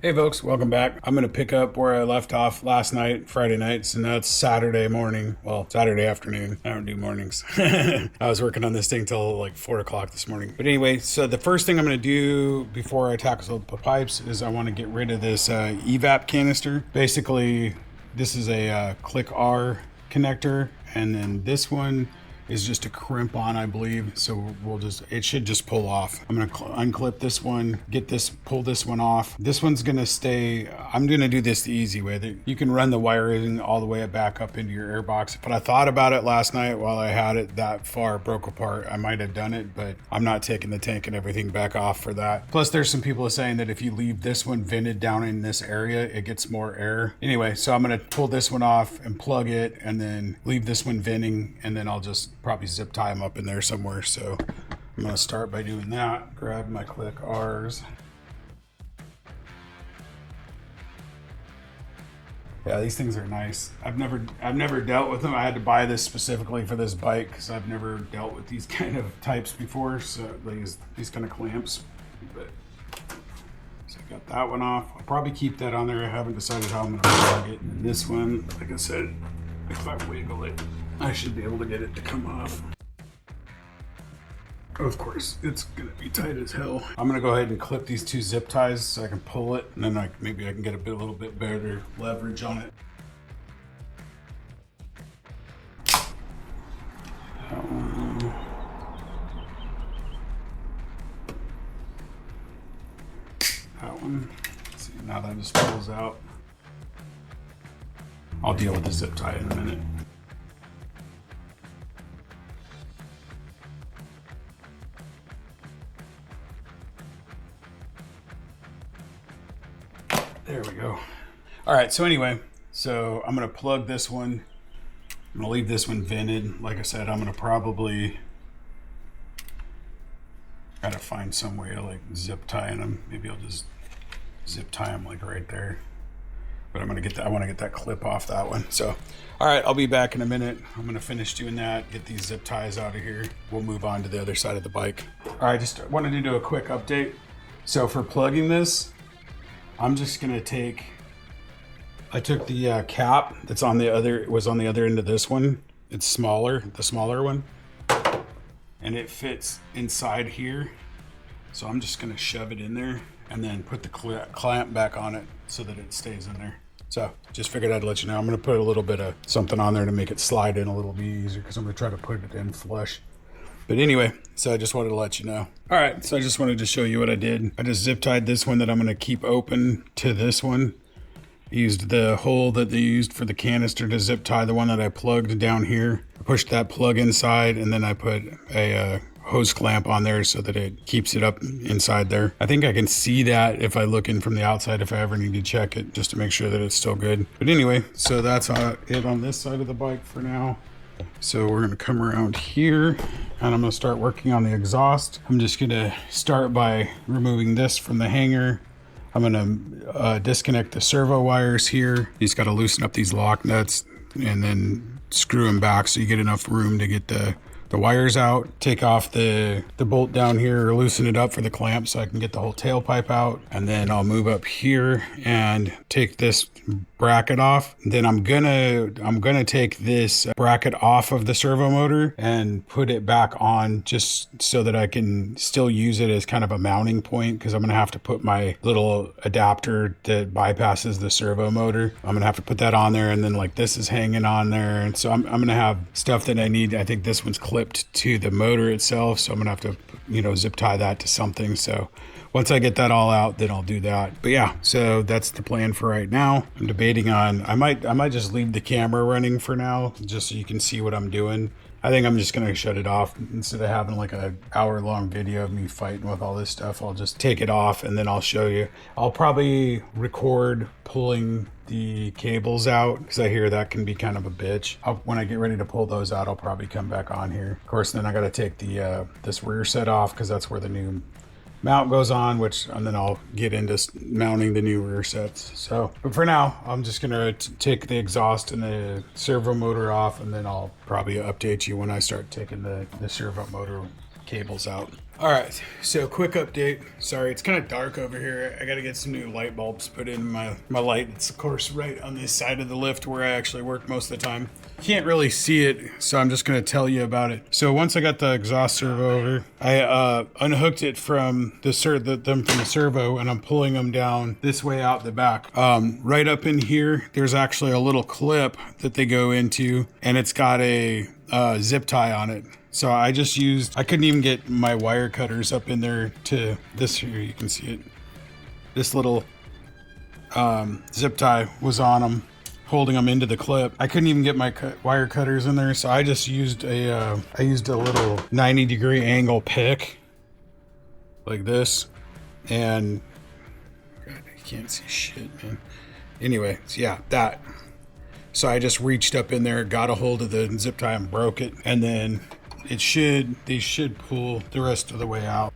Hey folks, welcome back. I'm going to pick up where I left off last night, Friday nights, and that's Saturday morning. Well, Saturday afternoon. I don't do mornings. I was working on this thing till like 4 o'clock this morning. But anyway, so the first thing I'm going to do before I tackle the pipes is I want to get rid of this Evap canister. Basically, this is a click R connector, and then this one is just a crimp on, I believe. So it should just pull off. I'm gonna unclip this one, pull this one off. This one's gonna stay, I'm gonna do this the easy way. You can run the wiring all the way back up into your airbox. But I thought about it last night while I had it that far broke apart. I might have done it, but I'm not taking the tank and everything back off for that. Plus there's some people saying that if you leave this one vented down in this area, it gets more air. Anyway, so I'm gonna pull this one off and plug it and then leave this one venting, and then I'll just probably zip tie them up in there somewhere. So I'm going to start by doing that. Grab my click R's. Yeah, these things are nice. I've never dealt with them. I had to buy this specifically for this bike because I've never dealt with these kind of types before. So these kind of clamps. But so I got that one off. I'll probably keep that on there. I haven't decided how I'm going to plug it. And this one, like I said, if I wiggle it, I should be able to get it to come off. Of course, it's gonna be tight as hell. I'm gonna go ahead and clip these two zip ties so I can pull it, and then maybe I can get a little bit better leverage on it. That one. That one. Let's see, now that just pulls out. I'll deal with the zip tie in a minute. There we go. All right, so anyway, I'm gonna plug this one. I'm gonna leave this one vented. Like I said, I'm gonna probably gotta find some way to like zip tie them. Maybe I'll just zip tie them like right there. But I want to get that clip off that one. So, all right, I'll be back in a minute. I'm gonna finish doing that, get these zip ties out of here. We'll move on to the other side of the bike. All right, just wanted to do a quick update. So for plugging this, I'm just gonna I took the cap that's on the other end of this one. It's smaller, the smaller one, and it fits inside here. So I'm just gonna shove it in there and then put the clamp back on it so that it stays in there. So just figured I'd let you know. I'm gonna put a little bit of something on there to make it slide in a little bit easier because I'm gonna try to put it in flush. But anyway, so I just wanted to let you know. All right, so I just wanted to show you what I did. I just zip tied this one that I'm gonna keep open to this one. Used the hole that they used for the canister to zip tie the one that I plugged down here. I pushed that plug inside, and then I put a hose clamp on there so that it keeps it up inside there. I think I can see that if I look in from the outside if I ever need to check it, just to make sure that it's still good. But anyway, so that's it on this side of the bike for now. So we're gonna come around here and I'm gonna start working on the exhaust. I'm just gonna start by removing this from the hanger. I'm gonna disconnect the servo wires here. You just gotta loosen up these lock nuts and then screw them back so you get enough room to get the wires out. Take off the bolt down here, or loosen it up for the clamp so I can get the whole tailpipe out. And then I'll move up here and take this bracket off. Then I'm gonna take this bracket off of the servo motor and put it back on, just so that I can still use it as kind of a mounting point, because I'm gonna have to put my little adapter that bypasses the servo motor. I'm gonna have to put that on there, and then like this is hanging on there, and so I'm gonna have stuff that I need. I think this one's clipped to the motor itself, so I'm gonna have to zip tie that to something. So once I get that all out, then I'll do that. But yeah, so that's the plan for right now. I'm debating on, I might just leave the camera running for now, just so you can see what I'm doing. I think I'm just gonna shut it off. Instead of having like an hour-long video of me fighting with all this stuff, I'll just take it off and then I'll show you. I'll probably record pulling the cables out, because I hear that can be kind of a bitch. When I get ready to pull those out, I'll probably come back on here. Of course, then I gotta take the this rear set off, because that's where the new mount goes on, and then I'll get into mounting the new rear sets. So, but for now, I'm just gonna take the exhaust and the servo motor off, and then I'll probably update you when I start taking the servo motor cables out. All right, so quick update. Sorry, it's kind of dark over here. I got to get some new light bulbs put in my light. It's of course right on this side of the lift where I actually work most of the time. Can't really see it, so I'm just going to tell you about it. So once I got the exhaust servo over, I unhooked it from the servo, and I'm pulling them down this way out the back. Right up in here, there's actually a little clip that they go into, and it's got a zip tie on it. So I couldn't even get my wire cutters up in there to this here. You can see it. This little zip tie was on them, holding them into the clip. I couldn't even get my wire cutters in there. So I just used a little 90-degree angle pick like this. And God, I can't see shit, man. Anyway, so yeah, that. So I just reached up in there, got a hold of the zip tie and broke it. And then they should pull the rest of the way out.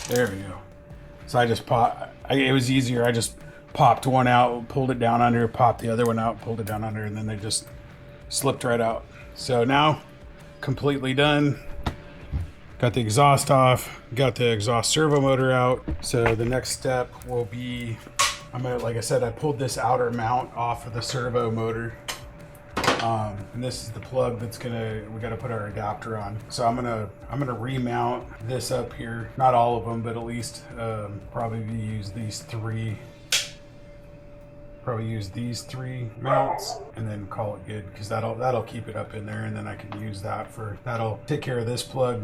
There we go. So I just it was easier. I just popped one out, pulled it down under, popped the other one out, pulled it down under, and then they just slipped right out. So now, completely done. Got the exhaust off, got the exhaust servo motor out. So the next step will be, like I said, I pulled this outer mount off of the servo motor. And this is the plug we got to put our adapter on. So I'm gonna remount this up here. Not all of them, but at least probably use these three mounts and then call it good, because that'll keep it up in there, and then I can use that'll take care of this plug,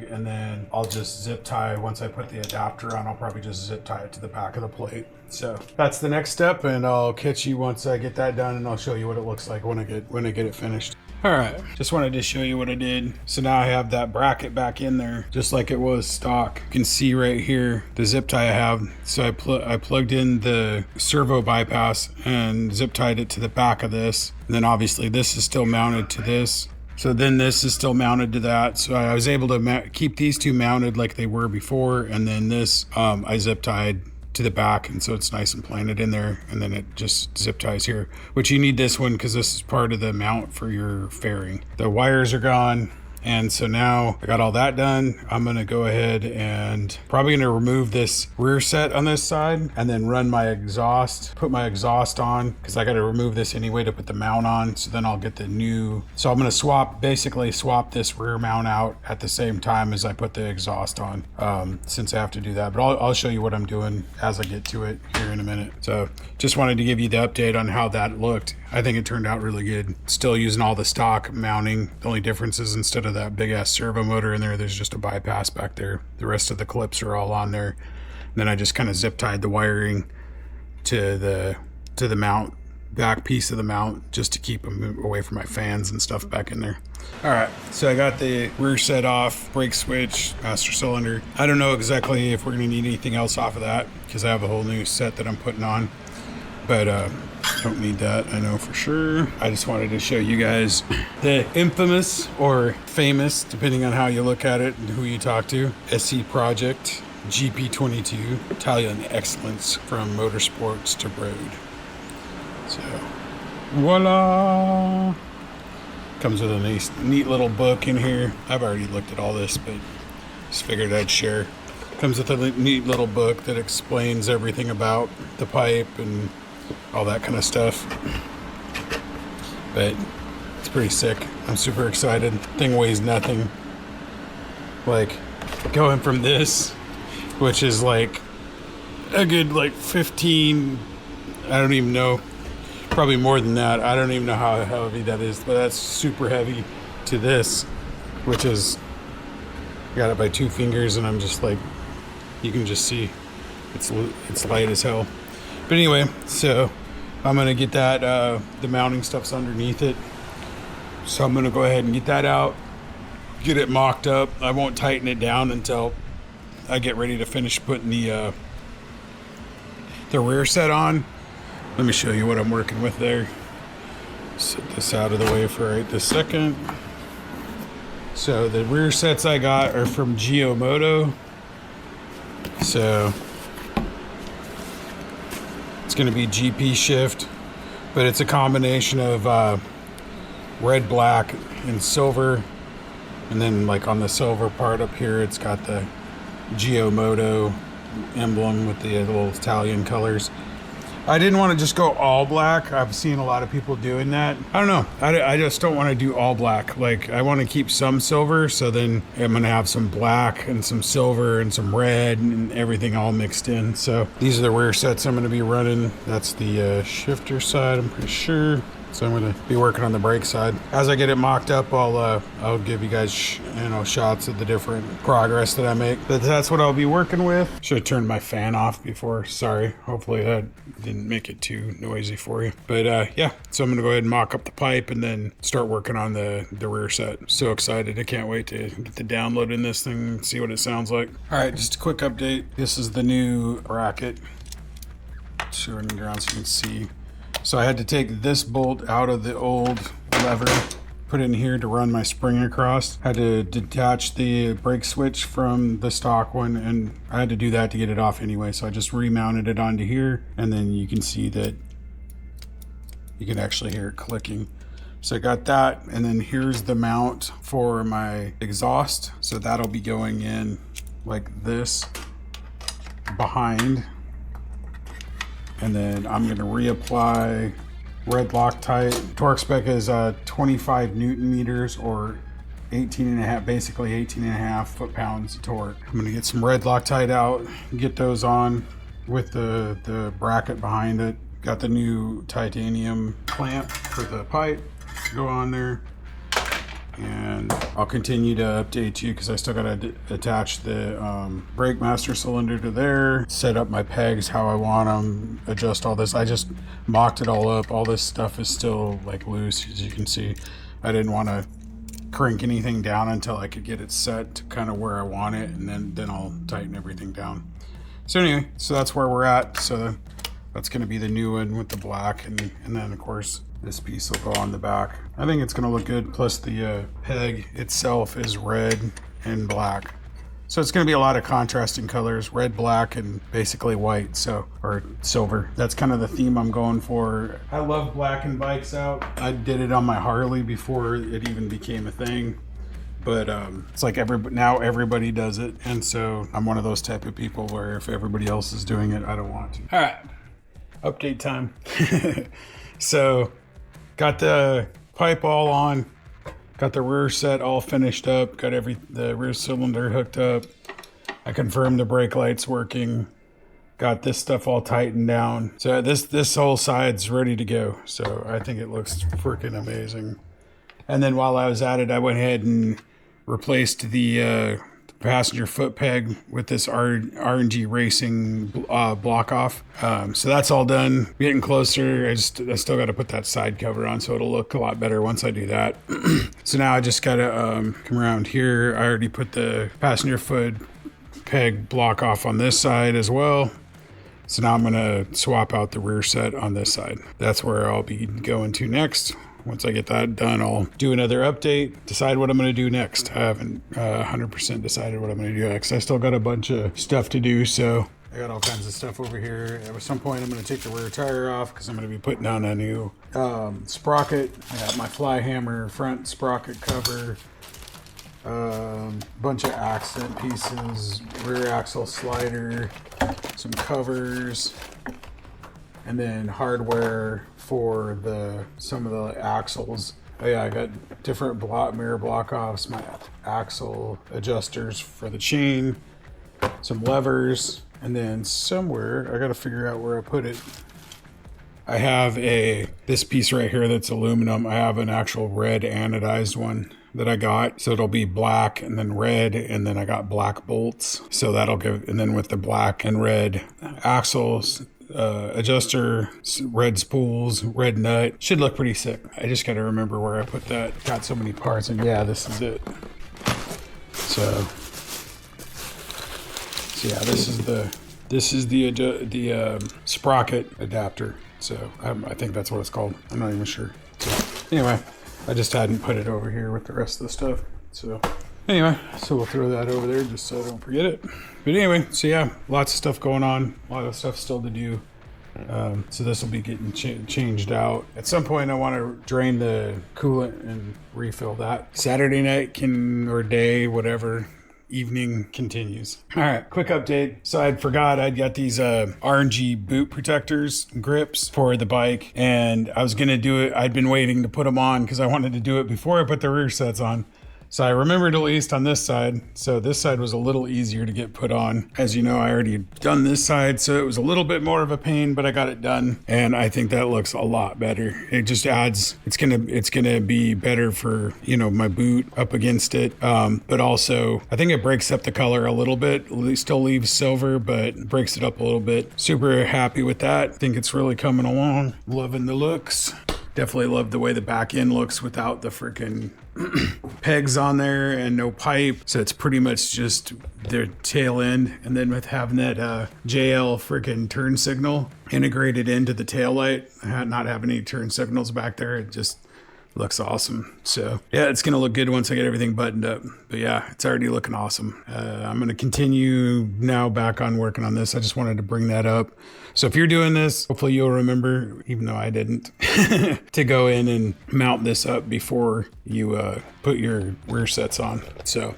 and then I'll just zip tie. Once I put the adapter on, I'll probably just zip tie it to the back of the plate. So that's the next step, and I'll catch you once I get that done, and I'll show you what it looks like when I get it finished. All right, just wanted to show you what I did. So now I have that bracket back in there, just like it was stock. You can see right here the zip tie I have. So I plugged in the servo bypass and zip tied it to the back of this. And then obviously this is still mounted to this. So then this is still mounted to that. So I was able to keep these two mounted like they were before. And then this I zip tied to the back, and so it's nice and planted in there, and then it just zip ties here, which you need this one because this is part of the mount for your fairing. The wires are gone, and so now I got all that done. I'm gonna go ahead and probably gonna remove this rear set on this side and then run my exhaust, put my exhaust on, because I got to remove this anyway to put the mount on. So then I'll get the new, so I'm gonna basically swap this rear mount out at the same time as I put the exhaust on, since I have to do that. But I'll show you what I'm doing as I get to it here in a minute. So just wanted to give you the update on how that looked. I think it turned out really good. Still using all the stock mounting. The only difference is instead of that big ass servo motor in there's just a bypass back there. The rest of the clips are all on there. And then I just kind of zip tied the wiring to the mount, back piece of the mount, just to keep them away from my fans and stuff back in there. All right, so I got the rear set off, brake switch, master cylinder. I don't know exactly if we're gonna need anything else off of that, because I have a whole new set that I'm putting on, but don't need that, I know for sure. I just wanted to show you guys the infamous or famous, depending on how you look at it and who you talk to, SC Project GP22, Italian excellence from motorsports to road. So, voila! Comes with a nice, neat little book in here. I've already looked at all this, but just figured I'd share. Comes with a neat little book that explains everything about the pipe and all that kind of stuff. But it's pretty sick. I'm super excited. Thing weighs nothing. Like, going from this, which is like a good 15, I don't even know, probably more than that. I don't even know how heavy that is, but that's super heavy, to this, which is, I got it by 2 fingers, and I'm just like, you can just see it's light as hell. But anyway, so I'm gonna get that, the mounting stuff's underneath it, so I'm gonna go ahead and get that out, get it mocked up. I won't tighten it down until I get ready to finish putting the rear set on. Let me show you what I'm working with there. Set this out of the way for right this second. So the rear sets I got are from Moto. So it's going to be GP shift, but it's a combination of red, black, and silver. And then like on the silver part up here, it's got the Moto emblem with the little Italian colors. I didn't want to just go all black. I've seen a lot of people doing that. I don't know. I just don't want to do all black. Like, I want to keep some silver, so then I'm going to have some black and some silver and some red and everything all mixed in. So these are the rear sets I'm going to be running. That's the shifter side, I'm pretty sure. So I'm going to be working on the brake side. As I get it mocked up, I'll give you guys shots of the different progress that I make. But that's what I'll be working with. Should have turned my fan off before. Sorry. Hopefully that didn't make it too noisy for you. But yeah, so I'm going to go ahead and mock up the pipe and then start working on the rear set. So excited. I can't wait to get the download in this thing and see what it sounds like. All right, just a quick update. This is the new bracket. Turn it around so you can see. So I had to take this bolt out of the old lever, put it in here to run my spring across. Had to detach the brake switch from the stock one, and I had to do that to get it off anyway. So I just remounted it onto here, and then you can see that you can actually hear it clicking. So I got that, and then here's the mount for my exhaust. So that'll be going in like this behind. And then I'm going to reapply red Loctite. Torque spec is 25 Newton meters or 18 and a half, basically 18 and a half foot-pounds of torque. I'm going to get some red Loctite out, get those on with the bracket behind it. Got the new titanium clamp for the pipe to go on there. And I'll continue to update you because I still got to attach the brake master cylinder to there, set up my pegs how I want them, adjust all this. I just mocked it all up. All this stuff is still like loose, as you can see. I didn't want to crank anything down until I could get it set to kind of where I want it, and then I'll tighten everything down. So anyway, so that's where we're at. So that's going to be the new one with the black, and then of course this piece will go on the back. I think it's going to look good. Plus the peg itself is red and black. So it's going to be a lot of contrasting colors, red, black, and basically white, so, or silver. That's kind of the theme I'm going for. I love blacking bikes out. I did it on my Harley before it even became a thing. But it's like now everybody does it. And so I'm one of those type of people where if everybody else is doing it, I don't want to. All right, update time. So got the pipe all on, got the rear set all finished up, got the rear cylinder hooked up. I confirmed the brake lights working, got this stuff all tightened down. So this whole side's ready to go. So I think it looks freaking amazing. And then while I was at it, I went ahead and replaced the passenger foot peg with this R&G Racing block off. So that's all done. Getting closer. I still got to put that side cover on so it'll look a lot better once I do that. So now I just got to come around here. I already put the passenger foot peg block off on this side as well. So now I'm going to swap out the rear set on this side. That's where I'll be going to next. Once I get that done, I'll do another update, decide what I'm going to do next. I haven't 100% decided what I'm going to do next. I still got a bunch of stuff to do, so I got all kinds of stuff over here. At some point, I'm going to take the rear tire off because I'm going to be putting down a new sprocket. I got my fly hammer front sprocket cover, bunch of accent pieces, rear axle slider, some covers, and then hardware for some of the axles. Oh yeah, I got different mirror block offs, my axle adjusters for the chain, some levers, and then somewhere I got to figure out where I put it. I have this piece right here that's aluminum. I have an actual red anodized one that I got, so it'll be black and then red, and then I got black bolts, so that'll give, and then with the black and red axles, adjuster, red spools, red nut, should look pretty sick. I just got to remember where I put that. Got so many parts, and yeah, this is it. So yeah, this is the sprocket adapter. So I think that's what it's called. I'm not even sure. So anyway, I just hadn't put it over here with the rest of the stuff. So anyway, so we'll throw that over there just so I don't forget it. But anyway, so yeah, lots of stuff going on, a lot of stuff still to do. So this will be getting changed out. At some point, I want to drain the coolant and refill that. Saturday night or day, whatever, evening continues. All right, quick update. So I forgot I'd got these RNG boot protectors, grips for the bike, and I was going to do it. I'd been waiting to put them on because I wanted to do it before I put the rear sets on. So I remembered at least on this side. So this side was a little easier to get put on. As you know, I already done this side, so it was a little bit more of a pain, but I got it done. And I think that looks a lot better. It just adds, it's gonna be better for, you know, my boot up against it. But also I think it breaks up the color a little bit. It still leaves silver, but breaks it up a little bit. Super happy with that. I think it's really coming along. Loving the looks. Definitely love the way the back end looks without the freaking pegs on there and no pipe. So it's pretty much just their tail end. And then with having that JL freaking turn signal integrated into the tail light, not having any turn signals back there, it just looks awesome. So yeah, it's gonna look good once I get everything buttoned up. But yeah, it's already looking awesome. I'm gonna continue now back on working on this. I just wanted to bring that up. So if you're doing this, hopefully you'll remember, even though I didn't, to go in and mount this up before you put your rear sets on. So,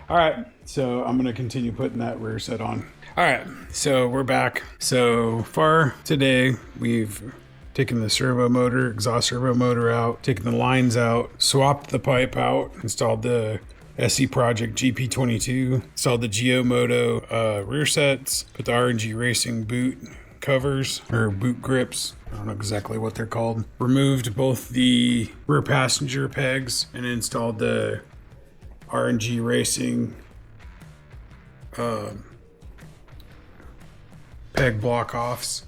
all right. So I'm going to continue putting that rear set on. All right. So we're back. So far today, we've taken the servo motor, exhaust servo motor out, taken the lines out, swapped the pipe out, installed the SE Project GP22, installed the Moto rear sets, put the RNG Racing boot covers or boot grips. I don't know exactly what they're called. Removed both the rear passenger pegs and installed the RNG Racing peg block offs.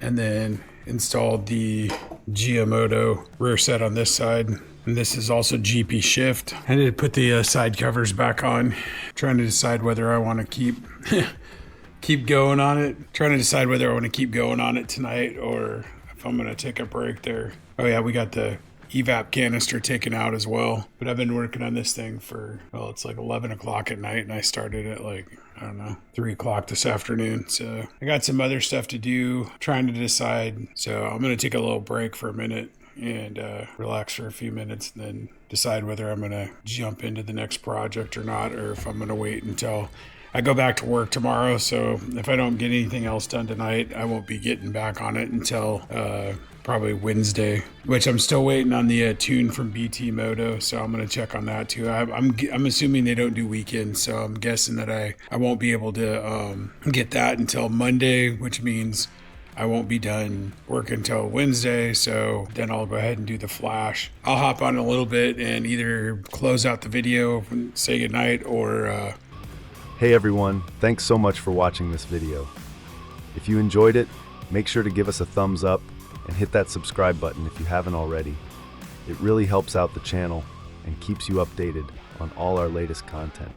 And then installed the Moto rear set on this side. And this is also GP shift. I did put the side covers back on. Trying to decide whether I want to keep going on it. Trying to decide whether I want to keep going on it tonight or if I'm going to take a break there. Oh yeah, we got the Evap canister taken out as well. But I've been working on this thing for, well, it's like 11 o'clock at night and I started at like, I don't know, 3 o'clock this afternoon. So I got some other stuff to do, trying to decide. So I'm going to take a little break for a minute and relax for a few minutes and then decide whether I'm going to jump into the next project or not, or if I'm going to wait until I go back to work tomorrow. So if I don't get anything else done tonight, I won't be getting back on it until probably Wednesday, which I'm still waiting on the tune from BT Moto. So I'm going to check on that too. I'm assuming they don't do weekends. So I'm guessing that I won't be able to get that until Monday, which means I won't be done work until Wednesday. So then I'll go ahead and do the flash. I'll hop on a little bit and either close out the video and say goodnight or Hey everyone, thanks so much for watching this video. If you enjoyed it, make sure to give us a thumbs up and hit that subscribe button if you haven't already. It really helps out the channel and keeps you updated on all our latest content.